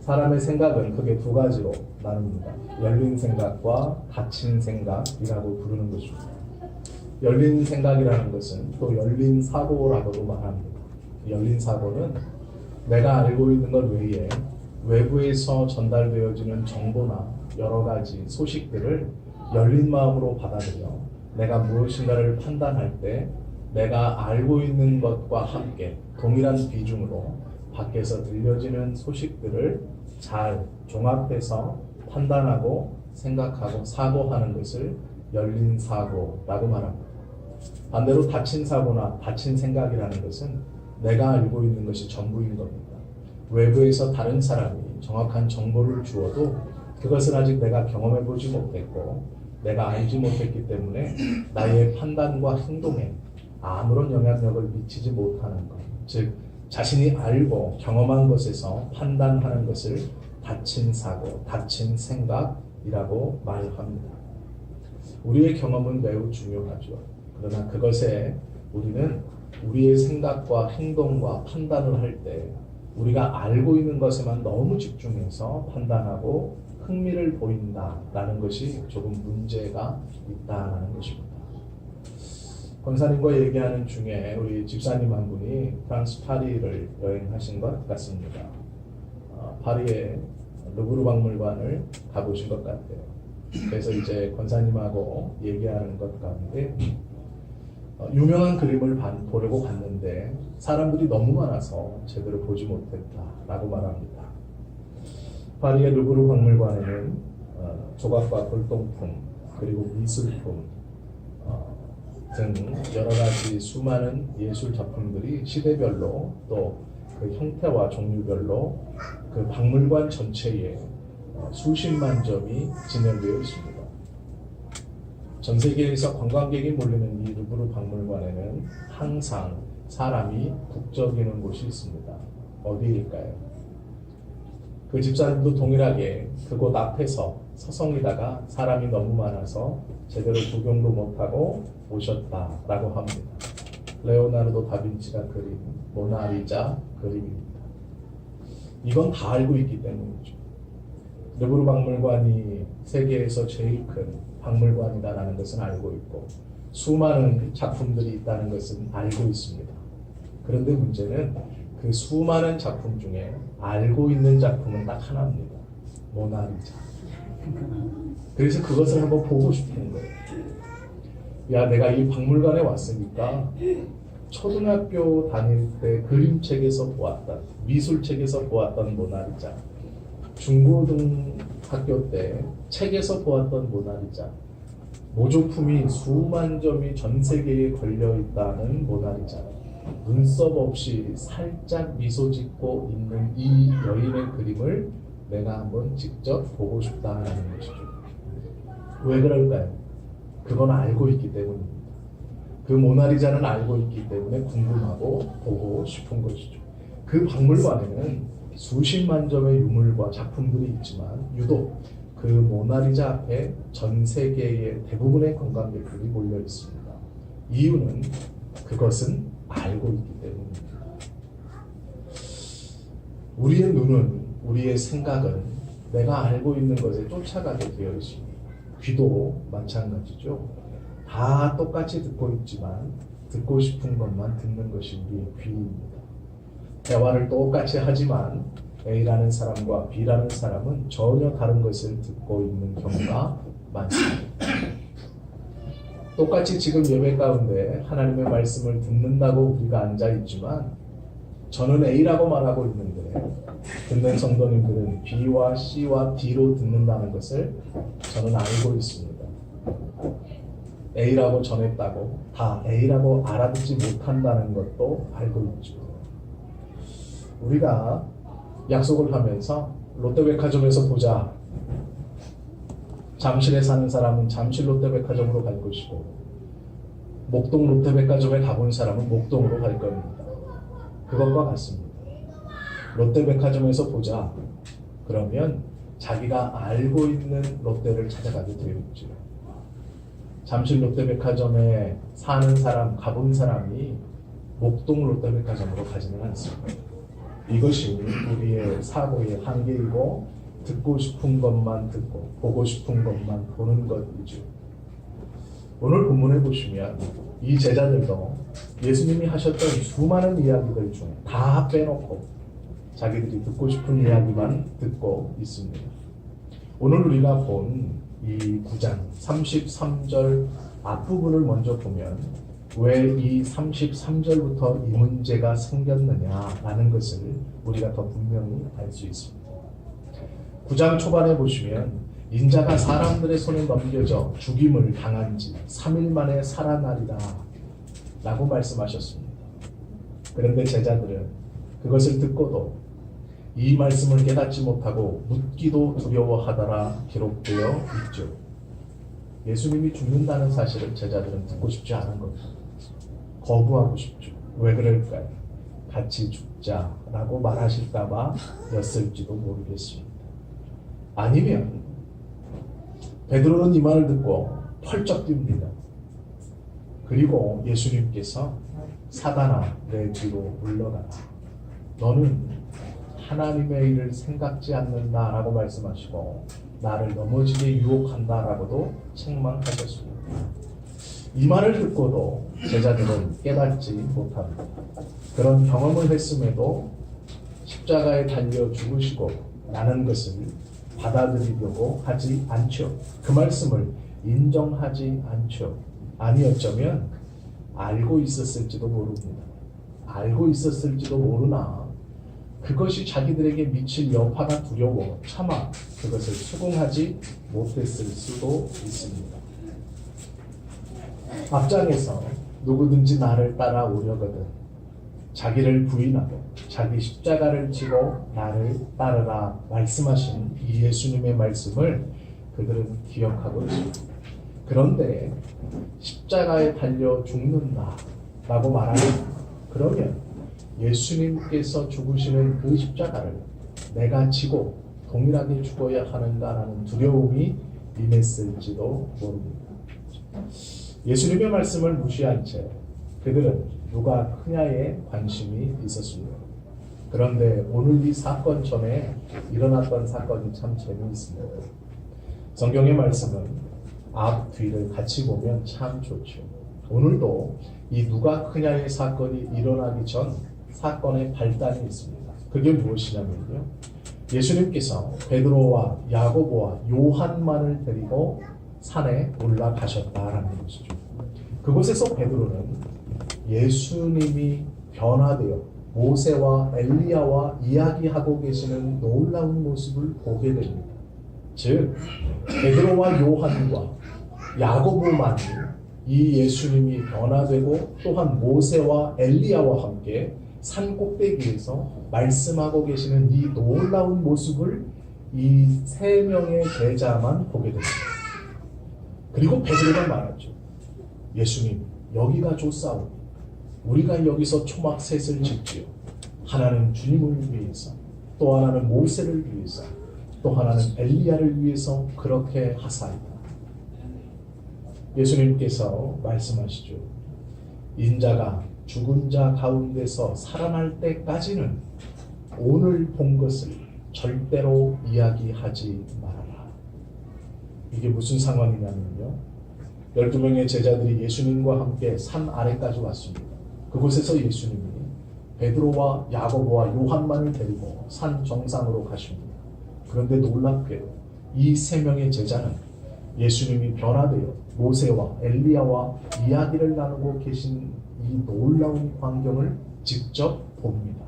사람의 생각은 크게 두 가지로 나눕니다. 열린 생각과 닫힌 생각이라고 부르는 것입니다. 열린 생각이라는 것은 또 열린 사고라고도 말합니다. 열린 사고는 내가 알고 있는 것 외에 외부에서 전달되어지는 정보나 여러 가지 소식들을 열린 마음으로 받아들여 내가 무엇인가를 판단할 때 내가 알고 있는 것과 함께 동일한 비중으로 밖에서 들려지는 소식들을 잘 종합해서 판단하고 생각하고 사고하는 것을 열린 사고라고 말합니다. 반대로 닫힌 사고나 닫힌 생각이라는 것은 내가 알고 있는 것이 전부인 겁니다. 외부에서 다른 사람이 정확한 정보를 주어도 그것은 아직 내가 경험해 보지 못했고 내가 알지 못했기 때문에 나의 판단과 행동에 아무런 영향력을 미치지 못하는 것, 즉 자신이 알고 경험한 것에서 판단하는 것을 닫힌 사고, 닫힌 생각이라고 말합니다. 우리의 경험은 매우 중요하죠. 그러나 그것에 우리는 우리의 생각과 행동과 판단을 할 때 우리가 알고 있는 것에만 너무 집중해서 판단하고 흥미를 보인다라는 것이 조금 문제가 있다는 것입니다. 권사님과 얘기하는 중에 우리 집사님 한 분이 프랑스 파리를 여행하신 것 같습니다. 파리의 루브르 박물관을 가보신 것 같아요. 그래서 이제 권사님하고 얘기하는 것 가운데 유명한 그림을 보려고 갔는데 사람들이 너무 많아서 제대로 보지 못했다라고 말합니다. 파리의 루브르 박물관에는 조각과 골동품 그리고 미술품 등 여러 가지 수많은 예술 작품들이 시대별로 또 그 형태와 종류별로 그 박물관 전체에 수십만 점이 진열되어 있습니다. 전 세계에서 관광객이 몰리는 이 루브르 박물관에는 항상 사람이 북적이는 곳이 있습니다. 어디일까요? 그 집사님도 동일하게 그곳 앞에서 서성이다가 사람이 너무 많아서 제대로 구경도 못하고 오셨다라고 합니다. 레오나르도 다빈치가 그린 모나리자 그림입니다. 이건 다 알고 있기 때문이죠. 루브르 박물관이 세계에서 제일 큰 박물관이다라는 것은 알고 있고 수많은 작품들이 있다는 것은 알고 있습니다. 그런데 문제는 그 수많은 작품 중에 알고 있는 작품은 딱 하나입니다. 모나리자. 그래서 그것을 한번 보고 싶은 거예요. 야, 내가 이 박물관에 왔으니까 초등학교 다닐 때 그림책에서 보았던, 미술책에서 보았던 모나리자, 중고등학교 때 책에서 보았던 모나리자, 모조품이 수만 점이 전 세계에 걸려 있다는 모나리자, 눈썹 없이 살짝 미소 짓고 있는 이 여인의 그림을 내가 한번 직접 보고 싶다는 것이죠. 왜 그럴까요? 그건 알고 있기 때문입니다. 그 모나리자는 알고 있기 때문에 궁금하고 보고 싶은 것이죠. 그 박물관에는 수십만 점의 유물과 작품들이 있지만 유독 그 모나리자 앞에 전 세계의 대부분의 관광객들이 몰려 있습니다. 이유는 그것은 알고 있기 때문입니다. 우리의 눈은, 우리의 생각은 내가 알고 있는 것에 쫓아가게 되어 있습니다. 귀도 마찬가지죠. 다 똑같이 듣고 있지만 듣고 싶은 것만 듣는 것이 우리의 귀입니다. 대화를 똑같이 하지만 A라는 사람과 B라는 사람은 전혀 다른 것을 듣고 있는 경우가 많습니다. 똑같이 지금 예배 가운데 하나님의 말씀을 듣는다고 우리가 앉아있지만 저는 A라고 말하고 있는데 듣는 성도님들은 B와 C와 D로 듣는다는 것을 저는 알고 있습니다. A라고 전했다고 다 A라고 알아듣지 못한다는 것도 알고 있죠. 우리가 약속을 하면서 롯데백화점에서 보자. 잠실에 사는 사람은 잠실 롯데백화점으로 갈 것이고 목동 롯데백화점에 가본 사람은 목동으로 갈 겁니다. 그것과 같습니다. 롯데백화점에서 보자. 그러면 자기가 알고 있는 롯데를 찾아가게 되겠죠. 잠실 롯데백화점에 사는 사람, 가본 사람이 목동 롯데백화점으로 가지는 않습니다. 이것이 우리의 사고의 한계이고 듣고 싶은 것만 듣고 보고 싶은 것만 보는 것이죠. 오늘 본문에 보시면 이 제자들도 예수님이 하셨던 수많은 이야기들 중에 다 빼놓고 자기들이 듣고 싶은 이야기만 듣고 있습니다. 오늘 우리가 본 이 9장 33절 앞부분을 먼저 보면 왜 이 33절부터 이 문제가 생겼느냐라는 것을 우리가 더 분명히 알 수 있습니다. 9장 초반에 보시면 인자가 사람들의 손에 넘겨져 죽임을 당한 지 3일 만에 살아나리라 라고 말씀하셨습니다. 그런데 제자들은 그것을 듣고도 이 말씀을 깨닫지 못하고 묻기도 두려워하더라 기록되어 있죠. 예수님이 죽는다는 사실을 제자들은 듣고 싶지 않은 겁니다. 거부하고 싶죠. 왜 그럴까요? 같이 죽자라고 말하실까봐 였을지도 모르겠습니다. 아니면 베드로는 이 말을 듣고 펄쩍 뜁니다. 그리고 예수님께서 사단아 내 뒤로 물러가라. 너는 하나님의 일을 생각지 않는다라고 말씀하시고 나를 넘어지게 유혹한다라고도 책망하셨습니다. 이 말을 듣고도 제자들은 깨닫지 못합니다. 그런 경험을 했음에도 십자가에 달려 죽으시고 나는 것을 받아들이려고 하지 않죠. 그 말씀을 인정하지 않죠. 아니었자면 알고 있었을지도 모릅니다. 알고 있었을지도 모르나 그것이 자기들에게 미칠 여파가 두려워 차마 그것을 수긍하지 못했을 수도 있습니다. 앞장에서 누구든지 나를 따라오려거든 자기를 부인하고 자기 십자가를 지고 나를 따르라 말씀하신 이 예수님의 말씀을 그들은 기억하고 있습니다. 그런데 십자가에 달려 죽는다 라고 말하는 그러면 예수님께서 죽으시는 그 십자가를 내가 지고 동일하게 죽어야 하는가라는 두려움이 임했을지도 모릅니다. 예수님의 말씀을 무시한 채 그들은 누가 크냐에 관심이 있었습니다. 그런데 오늘 이 사건 전에 일어났던 사건이 참 재미있습니다. 성경의 말씀은 앞, 뒤를 같이 보면 참 좋죠. 오늘도 이 누가 크냐의 사건이 일어나기 전 사건의 발단이 있습니다. 그게 무엇이냐면요. 예수님께서 베드로와 야고보와 요한만을 데리고 산에 올라가셨다라는 것이죠. 그곳에서 베드로는 예수님이 변화되어 모세와 엘리야와 이야기하고 계시는 놀라운 모습을 보게 됩니다. 즉 베드로와 요한과 야고보만이 이 예수님이 변화되고 또한 모세와 엘리야와 함께 산 꼭대기에서 말씀하고 계시는 이 놀라운 모습을 이 세 명의 제자만 보게 됩니다. 그리고 베드로가 말하죠. 예수님, 여기가 좋사오니 우리가 여기서 초막셋을 짓지요. 하나는 주님을 위해서, 또 하나는 모세를 위해서, 또 하나는 엘리야를 위해서 그렇게 하사이다. 예수님께서 말씀하시죠. 인자가 죽은 자 가운데서 살아날 때까지는 오늘 본 것을 절대로 이야기하지 말아라. 이게 무슨 상황이냐면요. 12명의 제자들이 예수님과 함께 산 아래까지 왔습니다. 그곳에서 예수님이 베드로와 야고보와 요한만을 데리고 산 정상으로 가십니다. 그런데 놀랍게도 이 세 명의 제자는 예수님이 변화되어 모세와 엘리야와 이야기를 나누고 계신 이 놀라운 광경을 직접 봅니다.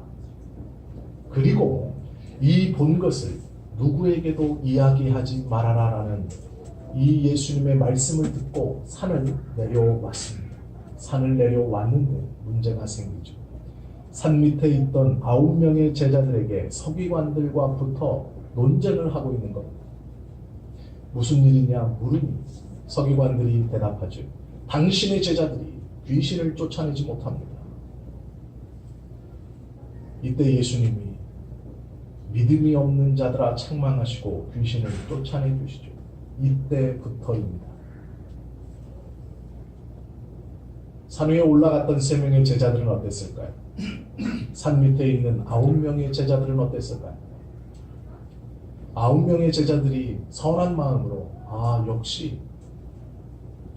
그리고 이 본 것을 누구에게도 이야기하지 말아라라는 이 예수님의 말씀을 듣고 산을 내려왔습니다. 산을 내려왔는데 문제가 생기죠. 산 밑에 있던 9명의 제자들에게 서기관들과 붙어 논쟁을 하고 있는 겁니다. 무슨 일이냐 물으니 서기관들이 대답하죠. 당신의 제자들이 귀신을 쫓아내지 못합니다. 이때 예수님이 믿음이 없는 자들아 책망하시고 귀신을 쫓아내 주시죠. 이때부터입니다. 산 위에 올라갔던 세 명의 제자들은 어땠을까요? 산 밑에 있는 9명의 제자들은 어땠을까요? 9명의 제자들이 선한 마음으로 역시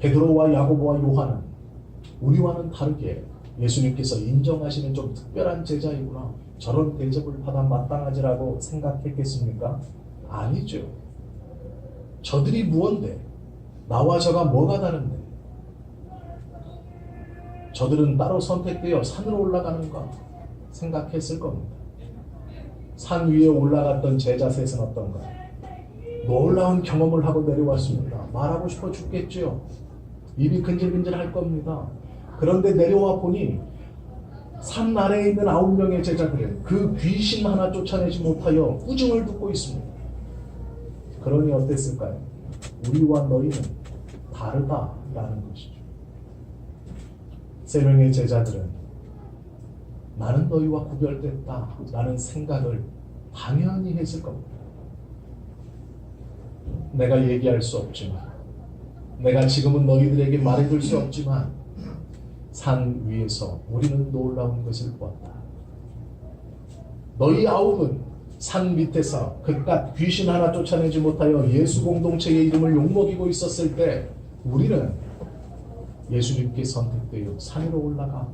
베드로와 야고보와 요한은 우리와는 다르게 예수님께서 인정하시는 좀 특별한 제자이구나, 저런 대접을 받아 마땅하지라고 생각했겠습니까? 아니죠. 저들이 무언데, 나와 저가 뭐가 다른데, 저들은 따로 선택되어 산으로 올라가는가 생각했을 겁니다. 산 위에 올라갔던 제자 셋은 어떤가? 놀라운 경험을 하고 내려왔습니다. 말하고 싶어 죽겠죠. 입이 근질근질 할 겁니다. 그런데 내려와 보니 산 아래에 있는 9명의 제자들은 그 귀신 하나 쫓아내지 못하여 꾸중을 듣고 있습니다. 그러니 어땠을까요? 우리와 너희는 다르다라는 것이죠. 3명의 제자들은 나는 너희와 구별됐다라는 생각을 당연히 했을 겁니다. 내가 얘기할 수 없지만, 내가 지금은 너희들에게 말해줄 수 없지만, 산 위에서 우리는 놀라운 것을 보았다. 너희 9은 산 밑에서 그깟 귀신 하나 쫓아내지 못하여 예수 공동체의 이름을 욕먹이고 있었을 때, 우리는 예수님께 선택되어 산 위로 올라가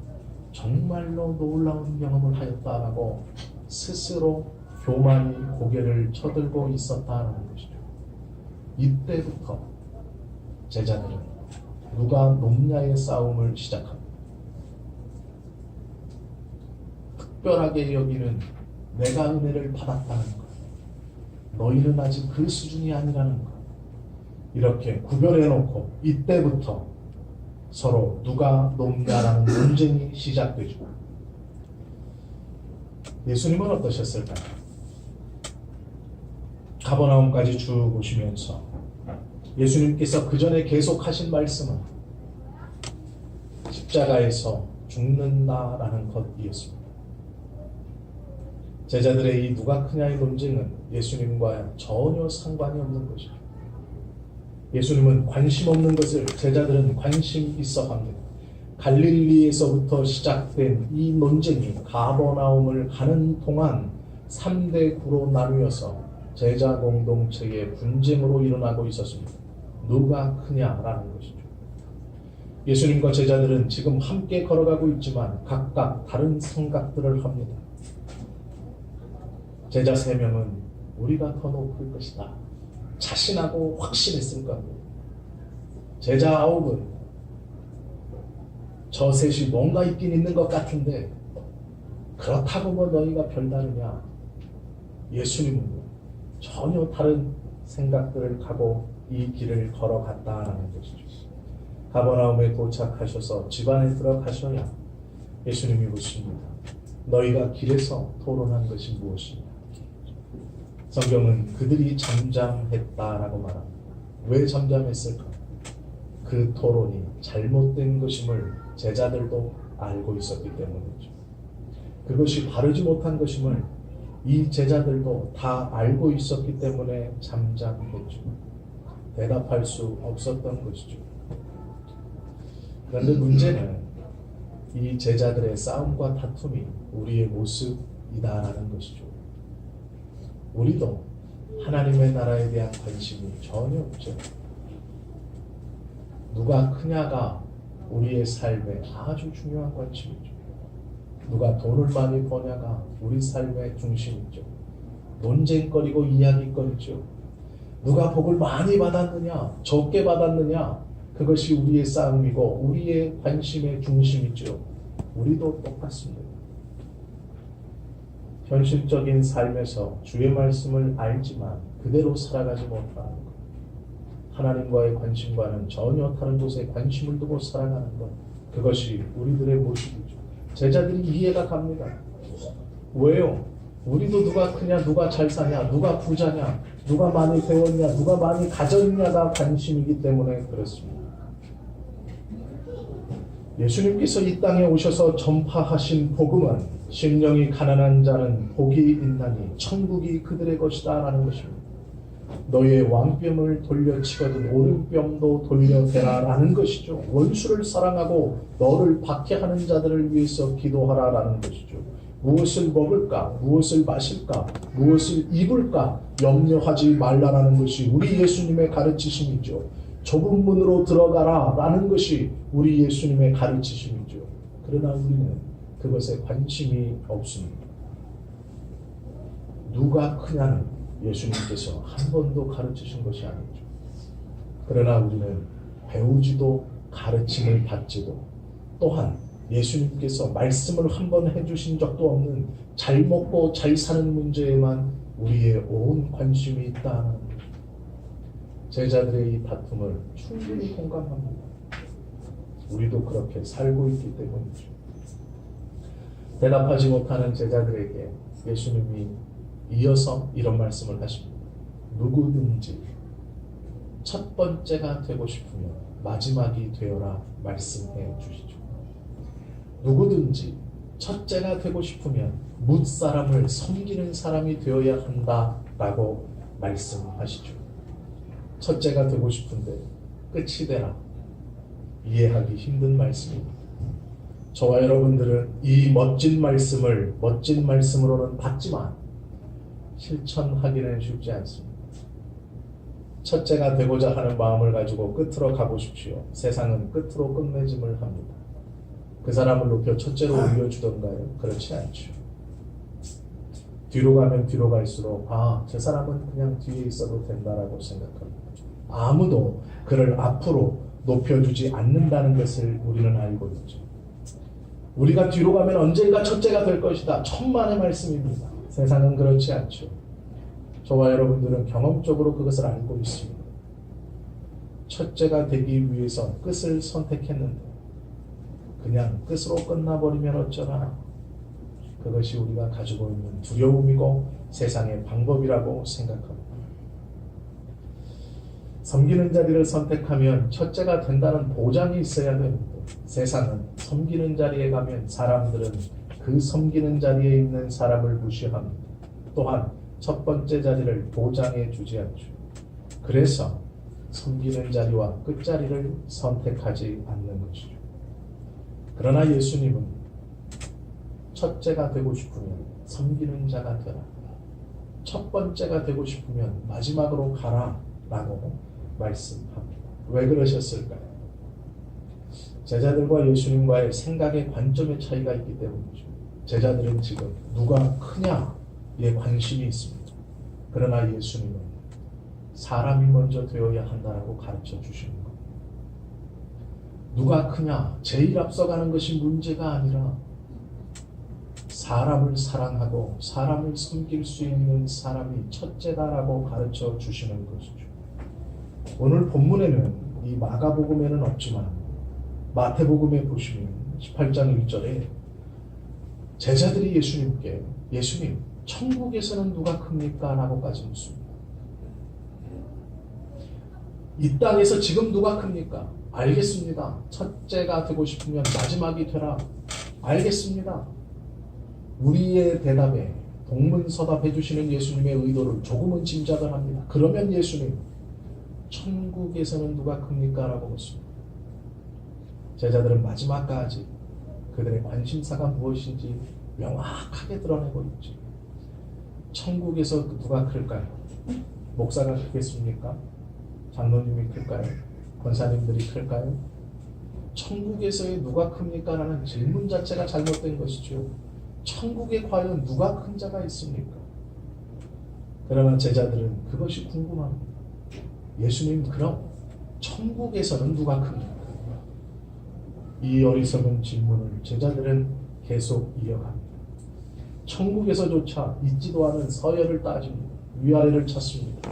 정말로 놀라운 경험을 하였다라고 스스로 교만히 고개를 쳐들고 있었다라는 것이죠. 이때부터 제자들은 누가 높냐의 싸움을 시작합니다. 특별하게 여기는 내가 은혜를 받았다는 것, 너희는 아직 그 수준이 아니라는 것, 이렇게 구별해놓고 이때부터 서로 누가 높냐라는 논쟁이 시작되죠. 예수님은 어떠셨을까요? 가버나움까지 쭉 오시면서 예수님께서 그 전에 계속하신 말씀은 십자가에서 죽는다라는 것이었습니다. 제자들의 이 누가 크냐의 논쟁은 예수님과 전혀 상관이 없는 것이죠. 예수님은 관심 없는 것을 제자들은 관심 있어 합니다. 갈릴리에서부터 시작된 이 논쟁이 가버나움을 가는 동안 3대 구로 나누어서 제자 공동체의 분쟁으로 일어나고 있었습니다. 누가 크냐라는 것이죠. 예수님과 제자들은 지금 함께 걸어가고 있지만 각각 다른 생각들을 합니다. 제자 3명은 우리가 더 높을 것이다 자신하고 확신했을 겁니다. 제자 9은 저 셋이 뭔가 있긴 있는 것 같은데 그렇다고 뭐 너희가 별다르냐? 예수님은 전혀 다른 생각들을 가고 이 길을 걸어갔다라는 것이죠. 가버나움에 도착하셔서 집안에 들어가셔야 예수님이 묻습니다. 너희가 길에서 토론한 것이 무엇이냐? 성경은 그들이 잠잠했다라고 말합니다. 왜 잠잠했을까? 그 토론이 잘못된 것임을 제자들도 알고 있었기 때문이죠. 그것이 바르지 못한 것임을 이 제자들도 다 알고 있었기 때문에 잠잠했죠. 대답할 수 없었던 것이죠. 그런데 문제는 이 제자들의 싸움과 다툼이 우리의 모습이다라는 것이죠. 우리도 하나님의 나라에 대한 관심이 전혀 없죠. 누가 크냐가 우리의 삶에 아주 중요한 관심이죠. 누가 돈을 많이 버냐가 우리 삶의 중심이죠. 논쟁거리고 이야기거리죠. 누가 복을 많이 받았느냐, 적게 받았느냐, 그것이 우리의 싸움이고 우리의 관심의 중심이죠. 우리도 똑같습니다. 현실적인 삶에서 주의 말씀을 알지만 그대로 살아가지 못하는 것, 하나님과의 관심과는 전혀 다른 곳에 관심을 두고 살아가는 것, 그것이 우리들의 모습이죠. 제자들이 이해가 갑니다. 왜요? 우리도 누가 크냐, 누가 잘 사냐, 누가 부자냐, 누가 많이 배웠냐, 누가 많이 가졌냐가 관심이기 때문에 그렇습니다. 예수님께서 이 땅에 오셔서 전파하신 복음은 심령이 가난한 자는 복이 있나니 천국이 그들의 것이다 라는 것입니다. 너희의 왕병을 돌려치거든 오른병도 돌려대라 라는 것이죠. 원수를 사랑하고 너를 박해하는 자들을 위해서 기도하라 라는 것이죠. 무엇을 먹을까, 무엇을 마실까, 무엇을 입을까 염려하지 말라라는 것이 우리 예수님의 가르치심이죠. 좁은 문으로 들어가라 라는 것이 우리 예수님의 가르치심이죠. 그러나 우리는 그것에 관심이 없습니다. 누가 크냐는 예수님께서 한 번도 가르치신 것이 아니죠. 그러나 우리는 배우지도 가르침을 받지도 또한 예수님께서 말씀을 한 번 해주신 적도 없는 잘 먹고 잘 사는 문제에만 우리의 온 관심이 있다는 제자들의 이 다툼을 충분히 공감합니다. 우리도 그렇게 살고 있기 때문이죠. 대답하지 못하는 제자들에게 예수님이 이어서 이런 말씀을 하십니다. 누구든지 첫 번째가 되고 싶으면 마지막이 되어라 말씀해 주시죠. 누구든지 첫째가 되고 싶으면 뭇사람을 섬기는 사람이 되어야 한다라고 말씀하시죠. 첫째가 되고 싶은데 끝이 되라. 이해하기 힘든 말씀입니다. 저와 여러분들은 이 멋진 말씀을 멋진 말씀으로는 받지만 실천하기는 쉽지 않습니다. 첫째가 되고자 하는 마음을 가지고 끝으로 가보십시오. 세상은 끝으로 끝맺음을 합니다. 그 사람을 높여 첫째로 올려주던가요? 그렇지 않죠. 뒤로 가면 뒤로 갈수록 저 사람은 그냥 뒤에 있어도 된다라고 생각합니다. 아무도 그를 앞으로 높여주지 않는다는 것을 우리는 알고 있죠. 우리가 뒤로 가면 언젠가 첫째가 될 것이다. 천만의 말씀입니다. 세상은 그렇지 않죠. 저와 여러분들은 경험적으로 그것을 알고 있습니다. 첫째가 되기 위해서 끝을 선택했는데 그냥 끝으로 끝나버리면 어쩌나. 그것이 우리가 가지고 있는 두려움이고 세상의 방법이라고 생각합니다. 섬기는 자리를 선택하면 첫째가 된다는 보장이 있어야 됩니다. 세상은 섬기는 자리에 가면 사람들은 그 섬기는 자리에 있는 사람을 무시합니다. 또한 첫 번째 자리를 보장해 주지 않죠. 그래서 섬기는 자리와 끝자리를 선택하지 않는 것이죠. 그러나 예수님은 첫째가 되고 싶으면 섬기는 자가 되라. 첫 번째가 되고 싶으면 마지막으로 가라 라고 말씀합니다. 왜 그러셨을까요? 제자들과 예수님과의 생각의 관점의 차이가 있기 때문이죠. 제자들은 지금 누가 크냐에 관심이 있습니다. 그러나 예수님은 사람이 먼저 되어야 한다라고 가르쳐 주시는 겁니다. 누가 크냐, 제일 앞서가는 것이 문제가 아니라 사람을 사랑하고 사람을 섬길 수 있는 사람이 첫째다라고 가르쳐 주시는 것이죠. 오늘 본문에는 이 마가복음에는 없지만 마태복음에 보시면 18장 1절에 제자들이 예수님께 예수님, 천국에서는 누가 큽니까? 라고까지 묻습니다. 이 땅에서 지금 누가 큽니까? 알겠습니다. 첫째가 되고 싶으면 마지막이 되라. 알겠습니다. 우리의 대답에 동문서답해 주시는 예수님의 의도를 조금은 짐작을 합니다. 그러면 예수님, 천국에서는 누가 큽니까? 라고 묻습니다. 제자들은 마지막까지 그들의 관심사가 무엇인지 명확하게 드러내고 있죠. 천국에서 누가 클까요? 목사가 크겠습니까? 장로님이 클까요? 권사님들이 클까요? 천국에서의 누가 큽니까? 라는 질문 자체가 잘못된 것이죠. 천국에 과연 누가 큰 자가 있습니까? 그러나 제자들은 그것이 궁금합니다. 예수님, 그럼 천국에서는 누가 큽니까? 이 어리석은 질문을 제자들은 계속 이어갑니다. 천국에서조차 있지도 않은 서열을 따집니다. 위아래를 찾습니다.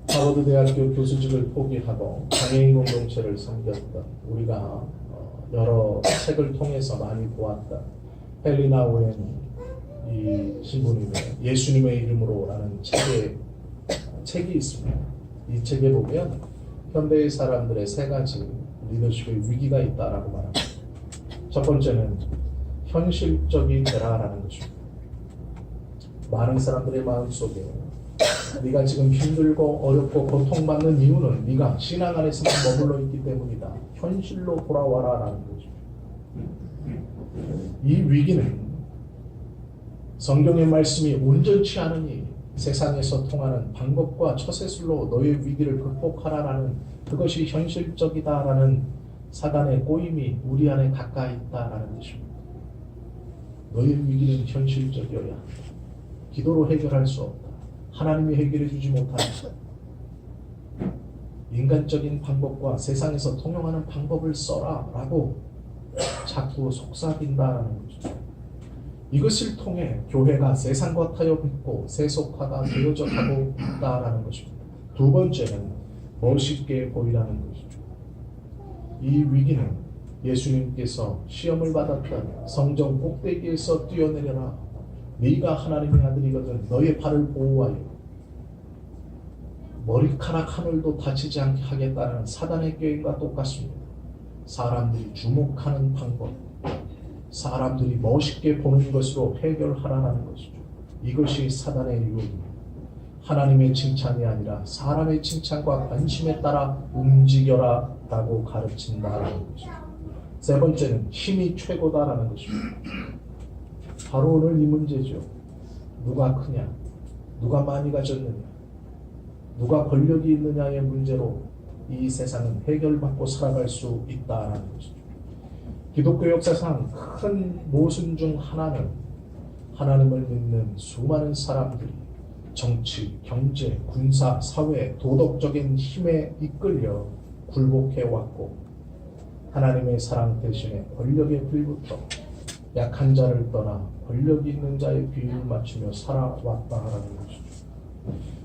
하버드 대학교 교수직을 포기하고 장애인 공동체를 섬겼던 우리가 여러 책을 통해서 많이 보았던 헬리나 오웬 이 신부님의 예수님의 이름으로라는 책이 있습니다. 이 책에 보면 현대의 사람들의 세 가지 리더십의 위기가 있다라고 말합니다. 첫 번째는 현실적이 되라라는 것입니다. 많은 사람들의 마음속에 네가 지금 힘들고 어렵고 고통받는 이유는 네가 신앙 안에서만 머물러 있기 때문이다. 현실로 돌아와라라는 거죠. 이 위기는 성경의 말씀이 온전치 않으니 세상에서 통하는 방법과 처세술로 너의 위기를 극복하라라는 그것이 현실적이다라는 사단의 꼬임이 우리 안에 가까이 있다라는 것입니다. 너의 위기는 현실적이어야 한다. 기도로 해결할 수 없다. 하나님이 해결해 주지 못한다. 인간적인 방법과 세상에서 통용하는 방법을 써라라고 자꾸 속삭인다라는 거죠. 이것을 통해 교회가 세상과 타협했고 세속화가 되어져 가고 있다라는 것입니다. 두 번째는 멋있게 보이라는 것이죠. 이 위기는 예수님께서 시험을 받았던 성전 꼭대기에서 뛰어내려라. 네가 하나님의 아들이거든 너의 발을 보호하여 머리카락 하늘도 다치지 않게 하겠다는 사단의 계획과 똑같습니다. 사람들이 주목하는 방법, 사람들이 멋있게 보는 것으로 해결하라는 것이죠. 이것이 사단의 유혹입니다. 하나님의 칭찬이 아니라 사람의 칭찬과 관심에 따라 움직여라 라고 가르친다라는 것이죠. 세 번째는 힘이 최고다라는 것입니다. 바로 오늘 이 문제죠. 누가 크냐, 누가 많이 가졌느냐, 누가 권력이 있느냐의 문제로 이 세상은 해결받고 살아갈 수 있다라는 것이죠. 기독교 역사상 큰 모순 중 하나는 하나님을 믿는 수많은 사람들이 정치, 경제, 군사, 사회, 도덕적인 힘에 이끌려 굴복해왔고 하나님의 사랑 대신에 권력에 불붙어 약한 자를 떠나 권력이 있는 자의 비율을 맞추며 살아왔다라는 것이죠.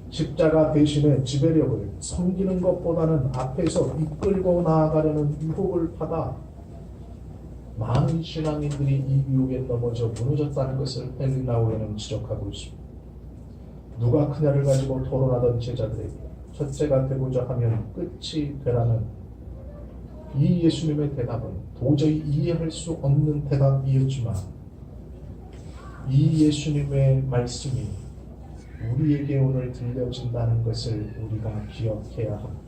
십자가 대신에 지배력을 섬기는 것보다는 앞에서 이끌고 나아가려는 유혹을 받아 많은 신앙인들이 이 유혹에 넘어져 무너졌다는 것을 헨리 나우에는 지적하고 있습니다. 누가 크냐를 가지고 토론하던 제자들에게 첫째가 되고자 하면 끝이 되라는 이 예수님의 대답은 도저히 이해할 수 없는 대답이었지만 이 예수님의 말씀이 우리에게 오늘 들려진다는 것을 우리가 기억해야 합니다.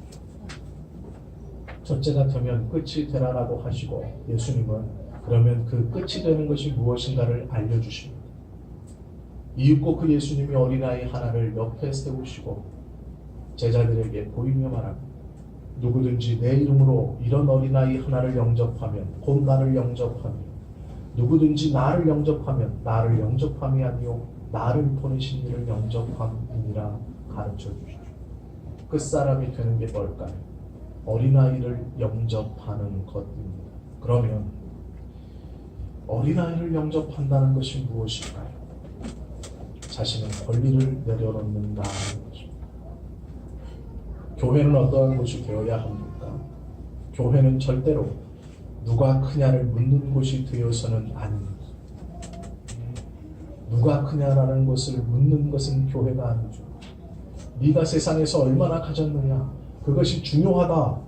첫째가 되면 끝이 되라라고 하시고 예수님은 그러면 그 끝이 되는 것이 무엇인가를 알려주십니다. 이윽고 그 예수님이 어린아이 하나를 옆에 세우시고 제자들에게 보이며 말합니다. 누구든지 내 이름으로 이런 어린아이 하나를 영접하면 곧 나를 영접하며 누구든지 나를 영접하면 나를 영접함이 아니요 나를 보내신 이를 영접함이니라 가르쳐 주시죠. 끝사람이 되는 게 뭘까요? 어린아이를 영접하는 것입니다. 그러면 어린아이를 영접한다는 것이 무엇일까요? 자신의 권리를 내려놓는다는 것입니다. 교회는 어떠한 곳이 되어야 합니까? 교회는 절대로 누가 크냐를 묻는 곳이 되어서는 아닙니다. 누가 크냐라는 것을 묻는 것은 교회가 아니죠. 네가 세상에서 얼마나 가졌느냐 그것이 중요하다.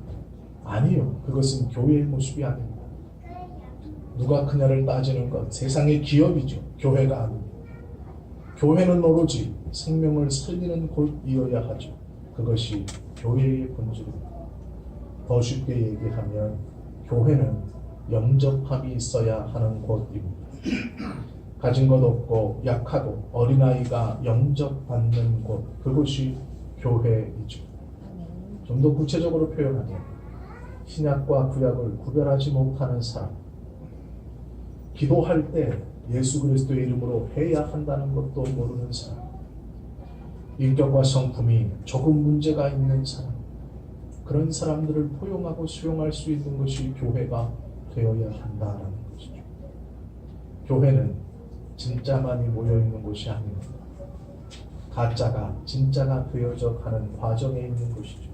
아니요. 그것은 교회의 모습이 아닙니다. 누가 크냐를 따지는 것 세상의 기업이죠. 교회가 아닙니다. 교회는 오로지 생명을 살리는 곳이어야 하죠. 그것이 교회의 본질입니다. 더 쉽게 얘기하면 교회는 영접함이 있어야 하는 곳입니다. 가진 것 없고 약하고 어린아이가 영접받는 곳 그것이 교회이죠. 좀 더 구체적으로 표현하면 신약과 구약을 구별하지 못하는 사람, 기도할 때 예수 그리스도의 이름으로 해야 한다는 것도 모르는 사람, 인격과 성품이 조금 문제가 있는 사람, 그런 사람들을 포용하고 수용할 수 있는 것이 교회가 되어야 한다는 것이죠. 교회는 진짜만이 모여있는 곳이 아닙니다. 가짜가 진짜가 되어져 가는 과정에 있는 곳이죠.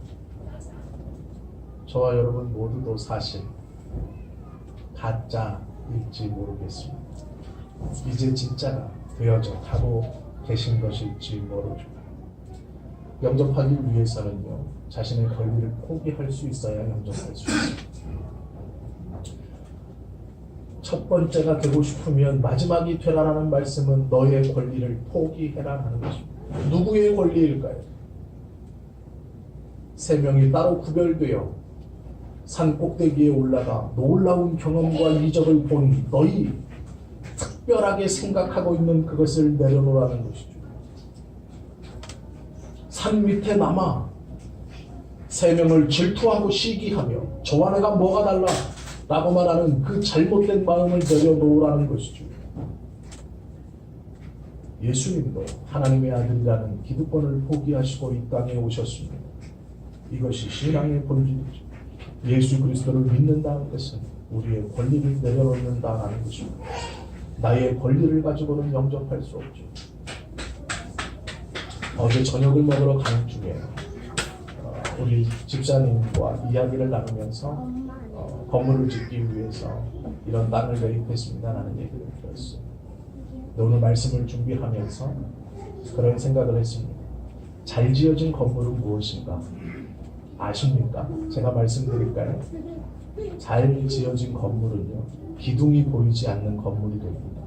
저와 여러분 모두도 사실 가짜일지 모르겠습니다. 이제 진짜가 되어져 가고 계신 것일지 모르죠. 영접하기 위해서는요, 자신의 권리를 포기할 수 있어야 영접할 수 있습니다. 첫 번째가 되고 싶으면 마지막이 되라라는 말씀은 너의 권리를 포기해라라는 것입니다. 누구의 권리일까요? 세 명이 따로 구별되어 산 꼭대기에 올라가 놀라운 경험과 이적을 본 너희 특별하게 생각하고 있는 그것을 내려놓으라는 것이죠. 산 밑에 남아 세 명을 질투하고 시기하며 저와 내가 뭐가 달라 라고 말하는 그 잘못된 마음을 내려놓으라는 것이죠. 예수님도 하나님의 아들이라는 기득권을 포기하시고 이 땅에 오셨습니다. 이것이 신앙의 본질이죠. 예수 그리스도를 믿는다는 것은 우리의 권리를 내려놓는다는 것입니다. 나의 권리를 가지고는 영접할 수 없죠. 어제 저녁을 먹으러 가는 중에 우리 집사님과 이야기를 나누면서 건물을 짓기 위해서 이런 땅을 매입했습니다라는 얘기를 들었어요. 오늘 말씀을 준비하면서 그런 생각을 했습니다. 잘 지어진 건물은 무엇인가? 아십니까? 제가 말씀드릴까요? 잘 지어진 건물은요, 기둥이 보이지 않는 건물이 됩니다.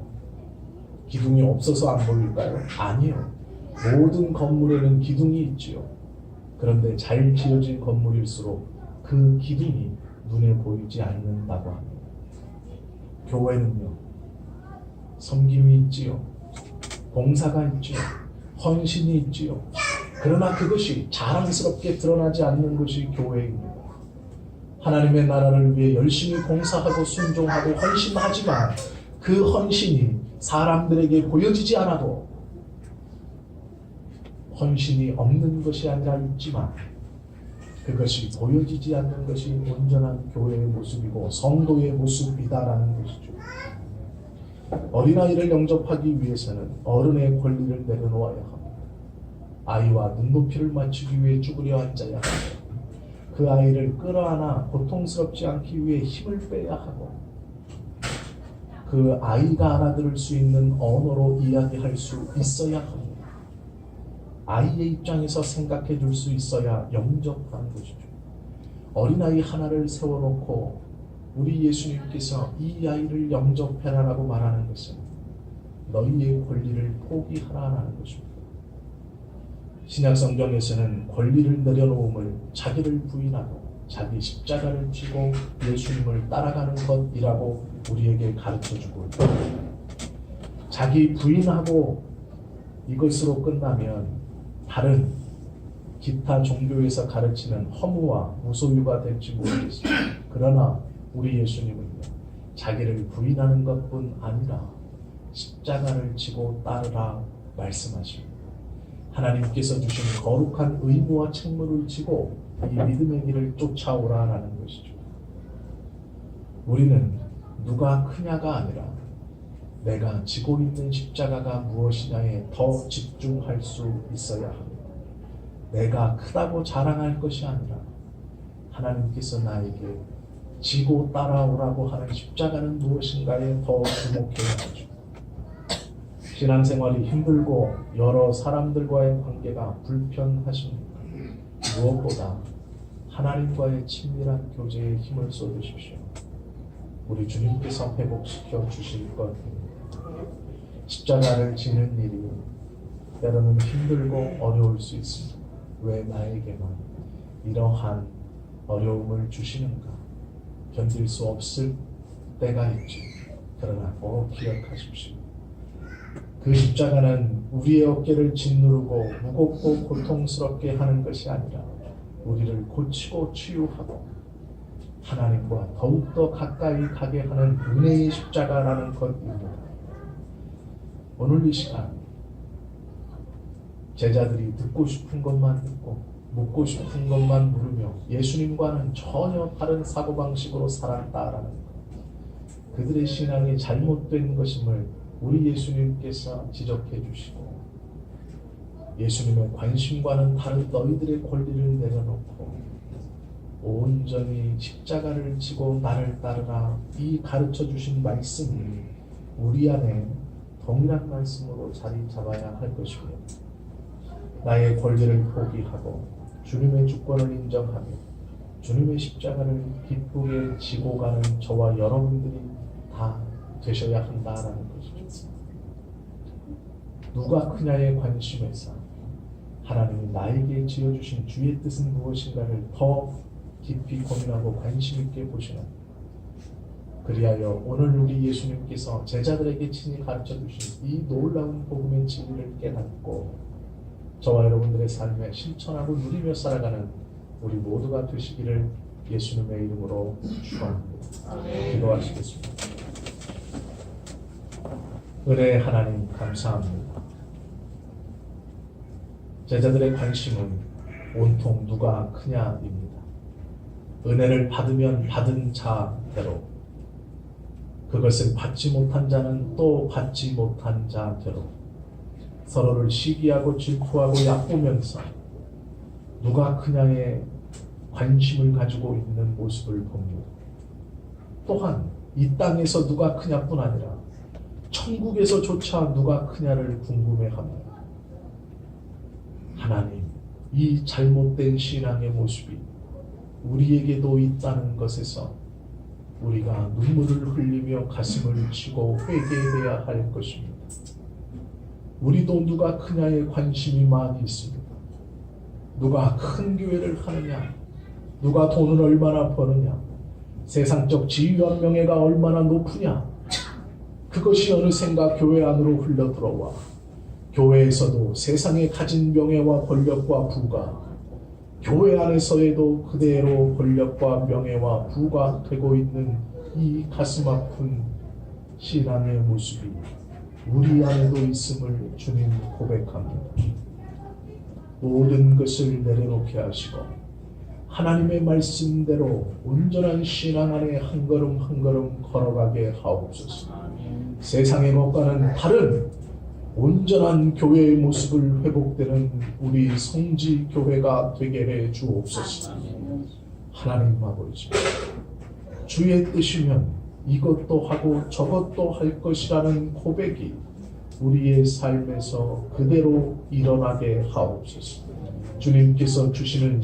기둥이 없어서 안 보일까요? 아니요. 모든 건물에는 기둥이 있지요. 그런데 잘 지어진 건물일수록 그 기둥이 눈에 보이지 않는다고 합니다. 교회는요, 섬김이 있지요. 봉사가 있지요. 헌신이 있지요. 그러나 그것이 자랑스럽게 드러나지 않는 것이 교회입니다. 하나님의 나라를 위해 열심히 봉사하고 순종하고 헌신하지만 그 헌신이 사람들에게 보여지지 않아도 헌신이 없는 것이 아니라 있지만 그것이 보여지지 않는 것이 온전한 교회의 모습이고 성도의 모습이다라는 것이죠. 어린아이를 영접하기 위해서는 어른의 권리를 내려놓아야 합니다. 아이와 눈높이를 맞추기 위해 쭈그려 앉아야 합니다. 그 아이를 끌어안아 고통스럽지 않기 위해 힘을 빼야 하고 그 아이가 알아들을 수 있는 언어로 이야기할 수 있어야 합니다. 아이의 입장에서 생각해 줄 수 있어야 영접하는 것이죠. 어린아이 하나를 세워놓고 우리 예수님께서 이 아이를 영접해라라고 말하는 것은 너희의 권리를 포기하라라는 것입니다. 신약성경에서는 권리를 내려놓음을 자기를 부인하고 자기 십자가를 지고 예수님을 따라가는 것이라고 우리에게 가르쳐주고 있습니다. 자기 부인하고 이것으로 끝나면 다른 기타 종교에서 가르치는 허무와 무소유가 될지 모르겠습니다. 그러나 우리 예수님은요, 자기를 부인하는 것뿐 아니라 십자가를 지고 따르라 말씀하십니다. 하나님께서 주신 거룩한 의무와 책무를 지고 이 믿음의 길을 쫓아오라라는 것이죠. 우리는 누가 크냐가 아니라 내가 지고 있는 십자가가 무엇이냐에 더 집중할 수 있어야 합니다. 내가 크다고 자랑할 것이 아니라 하나님께서 나에게 지고 따라오라고 하는 십자가는 무엇인가에 더 주목해야 하죠. 신앙생활이 힘들고 여러 사람들과의 관계가 불편하십니까? 무엇보다 하나님과의 친밀한 교제에 힘을 쏟으십시오. 우리 주님께서 회복시켜 주실 것입니다. 십자가를 지는 일이 때로는 힘들고 어려울 수 있습니다. 왜 나에게만 이러한 어려움을 주시는가? 견딜 수 없을 때가 있죠. 그러나 꼭 기억하십시오. 그 십자가는 우리의 어깨를 짓누르고 무겁고 고통스럽게 하는 것이 아니라 우리를 고치고 치유하고 하나님과 더욱더 가까이 가게 하는 은혜의 십자가라는 것입니다. 오늘 이 시간 제자들이 듣고 싶은 것만 듣고 묻고 싶은 것만 물으며 예수님과는 전혀 다른 사고방식으로 살았다라는 것, 그들의 신앙이 잘못된 것임을 우리 예수님께서 지적해 주시고 예수님의 관심과는 다른 너희들의 권리를 내려놓고 온전히 십자가를 지고 나를 따르라, 이 가르쳐 주신 말씀이 우리 안에 동일한 말씀으로 자리 잡아야 할 것이며 나의 권리를 포기하고 주님의 주권을 인정하며 주님의 십자가를 기쁘게 지고 가는 저와 여러분들이 다 되셔야 한다라는 것이죠. 누가 크냐에 관심에서 하나님이 나에게 지어주신 주의 뜻은 무엇인가를 더 깊이 고민하고 관심 있게 보시는 그리하여 오늘 우리 예수님께서 제자들에게 친히 가르쳐 주신 이 놀라운 복음의 진리를 깨닫고 저와 여러분들의 삶에 실천하고 누리며 살아가는 우리 모두가 되시기를 예수님의 이름으로 축원합니다. 기도하시겠습니다. 은혜 하나님 감사합니다. 제자들의 관심은 온통 누가 크냐입니다. 은혜를 받으면 받은 자대로, 그것을 받지 못한 자는 또 받지 못한 자대로 서로를 시기하고 질투하고 얕보면서 누가 크냐에 관심을 가지고 있는 모습을 봅니다. 또한 이 땅에서 누가 크냐뿐 아니라 천국에서조차 누가 크냐를 궁금해합니다. 하나님, 이 잘못된 신앙의 모습이 우리에게도 있다는 것에서 우리가 눈물을 흘리며 가슴을 치고 회개해야 할 것입니다. 우리도 누가 크냐에 관심이 많이 있습니다. 누가 큰 교회를 하느냐, 누가 돈을 얼마나 버느냐, 세상적 지위와 명예가 얼마나 높으냐, 그것이 어느샌가 교회 안으로 흘러들어와 교회에서도 세상에 가진 명예와 권력과 부가 교회 안에서에도 그대로 권력과 명예와 부가 되고 있는 이 가슴 아픈 신앙의 모습이 우리 안에도 있음을 주님 고백합니다. 모든 것을 내려놓게 하시고 하나님의 말씀대로 온전한 신앙 안에 한 걸음 한 걸음 걸어가게 하옵소서. 세상의 것과는 다른 온전한 교회의 모습을 회복되는 우리 성지 교회가 되게 해 주옵소서. 하나님 아버지, 주의 뜻이면 이것도 하고 저것도 할 것이라는 고백이 우리의 삶에서 그대로 일어나게 하옵소서. 주님께서 주시는